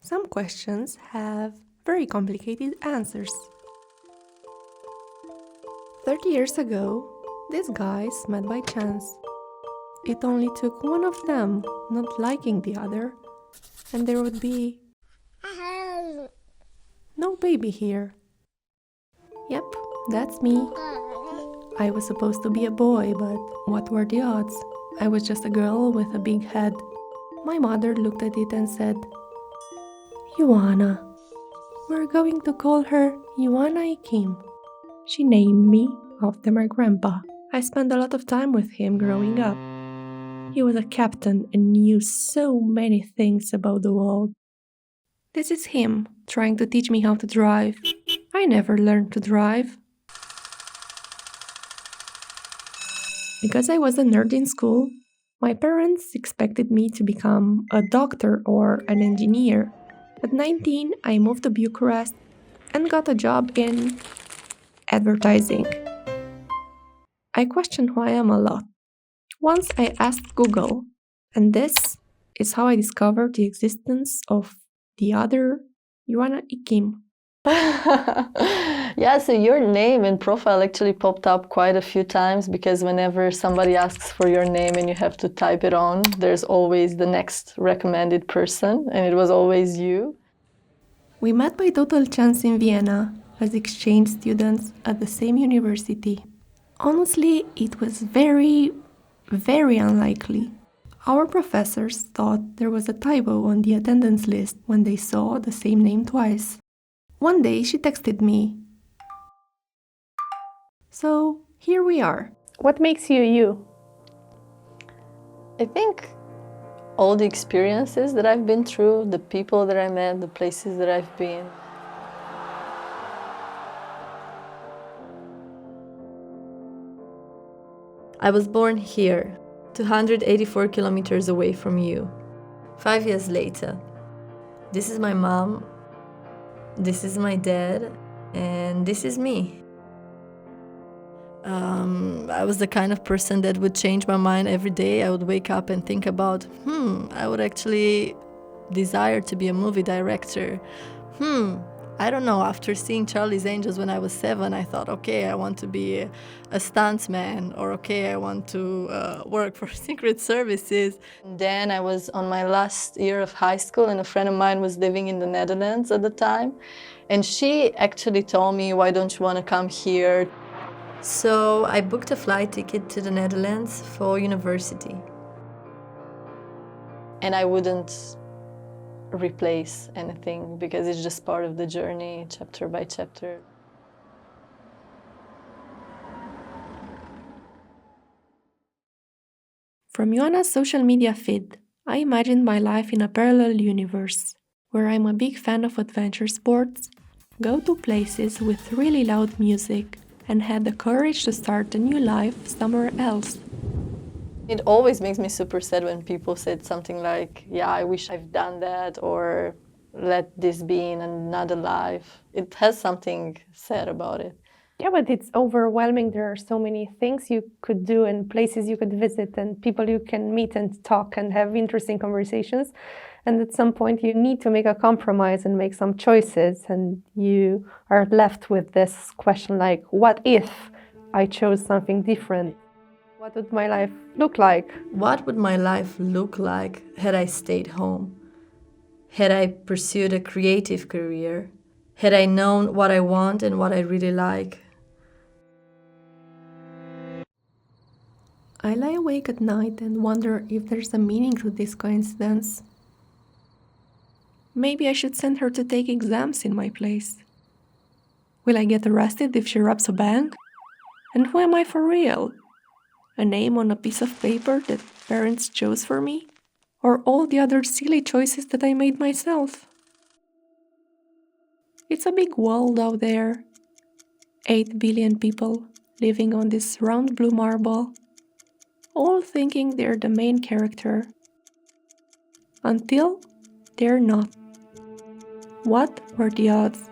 Some questions have very complicated answers. 30 years ago, these guys met by chance. It only took one of them not liking the other, and there would be no baby here. Yep, that's me. I was supposed to be a boy, but what were the odds? I was just a girl with a big head. My mother looked at it and said, Ioana. We're going to call her Ioana Ikim. She named me after my grandpa. I spent a lot of time with him growing up. He was a captain and knew so many things about the world. This is him trying to teach me how to drive. I never learned to drive. Because I was a nerd in school, my parents expected me to become a doctor or an engineer. At 19, I moved to Bucharest and got a job in advertising. I question who I am a lot. Once I asked Google, and this is how I discovered the existence of the other Ioana Ikim. Yeah, so your name and profile actually popped up quite a few times because whenever somebody asks for your name and you have to type it on, there's always the next recommended person, and it was always you. We met by total chance in Vienna as exchange students at the same university. Honestly, it was very unlikely. Our professors thought there was a typo on the attendance list when they saw the same name twice. One day she texted me. So here we are. What makes you you? I think all the experiences that I've been through, the people that I met, the places that I've been. I was born here, 284 kilometers away from you. 5 years later. This is my mom, this is my dad, and this is me. I was the kind of person that would change my mind every day. I would wake up and think about, I would actually desire to be a movie director. I don't know, after seeing Charlie's Angels when I was 7, I thought, okay, I want to be a stuntman, or okay, I want to work for Secret Services. And then I was on my last year of high school, and a friend of mine was living in the Netherlands at the time. And she actually told me, why don't you want to come here? So I booked a flight ticket to the Netherlands for university. And I wouldn't replace anything because it's just part of the journey, chapter by chapter. From Ioana's social media feed, I imagined my life in a parallel universe, where I'm a big fan of adventure sports, go to places with really loud music, and had the courage to start a new life somewhere else. It always makes me super sad when people said something like, yeah, I wish I've done that, or let this be in another life. It has something sad about it. Yeah, but it's overwhelming. There are so many things you could do and places you could visit and people you can meet and talk and have interesting conversations. And at some point you need to make a compromise and make some choices. And you are left with this question like, what if I chose something different? What would my life look like? What would my life look like had I stayed home? Had I pursued a creative career? Had I known what I want and what I really like? I lie awake at night and wonder if there's a meaning to this coincidence. Maybe I should send her to take exams in my place. Will I get arrested if she robs a bank? And who am I for real? A name on a piece of paper that parents chose for me? Or all the other silly choices that I made myself? It's a big world out there. 8 billion people living on this round blue marble, all thinking they're the main character. Until they're not. What were the odds?